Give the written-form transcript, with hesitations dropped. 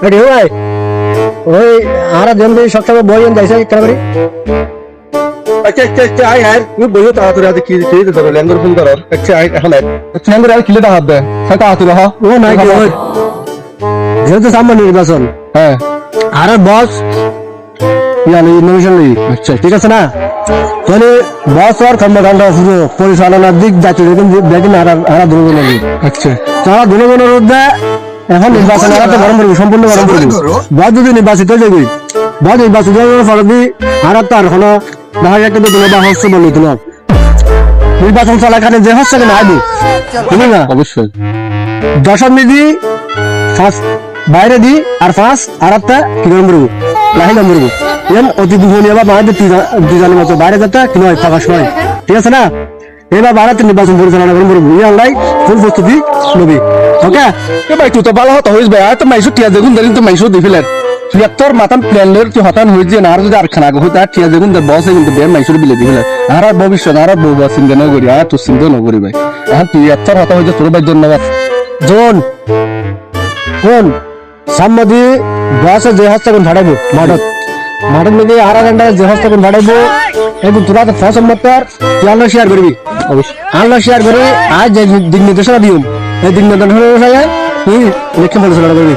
এটি ভাই ওই আর জন সবসময় বই যাইছে কেন আচ্ছা আই হ্যাঁ তুই বইও তাড়াতাড়ি আজ কি কি ধরো ল্যাঙ্গুর ফোন ধরো আচ্ছা আই এখন ল্যাঙ্গুর আর কিলে হাত দে হ্যাঁ তাড়াতাড়ি হ ও নাই কি ওই যেহেতু সামনে নির্বাচন হ্যাঁ আর বস ইয়ানি নমিশন নেই আচ্ছা ঠিক আছে না মানে বস আর কর্মকাণ্ড পুরো পরিচালনার দিক দায়িত্ব দেখেন আর দুর্বল লাগবে আচ্ছা তারা দুর্বলের মধ্যে এখন নির্বাচন আর গরম করবো সম্পূর্ণ গরম করবো বস যদি নির্বাচিত হয়ে যাবি বস নির্বাচিত হওয়ার পরে আর তার কোনো দেখা যায় কিন্তু বা হচ্ছে বলি তোমার নির্বাচন চলাকালে যে হচ্ছে কিনা আইবি বুঝলি না অবশ্যই দশম নিধি ফার্স্ট বাইরে দি আর ফার্স্ট আর একটা কি গরম করবো লাহি গরম করবো এম অতি দুজনীয় বা বাইরে দুজনের মতো বাইরে যেতে কি নয় ফাঁকা সময় ঠিক আছে না এবার ভারতের নির্বাচন পরিচালনা করবো ইয়ালাই ফুল প্রস্তুতি নবী ওকে এ ভাই তুই তো ভালো হতো হইস ভাই তো মাইসু টিয়া দেখুন দেন তো মাইসু দিফিলেন তুই তোর মাথান প্ল্যানের তুই হতান হই যে আর যদি আর খানা গো তার টিয়া দেখুন দে বস কিন্তু বে মাইসুর বিলে দিফিলেন আর ভবিষ্যৎ আর বউ বস চিন্তা না করি আর তুই চিন্তা না করি ভাই আর তুই তোর হতা হই যে তোর ভাই ধন্যবাদ জন কোন সাম্মদি বসে যে হচ্ছে কোন ভাড়াবো মাঠের মধ্যে আর ঘন্টা যে হচ্ছে কোন ভাড়াবো একদম তোরা তো ফসল মতার তুই আল্লাহ শেয়ার করবি অবশ্যই আল্লাহ শেয়ার করে আজ যে দিক নির্দেশনা দিও এই দিক নির্দেশনা তুই ইলেকশন পরিচালনা করবি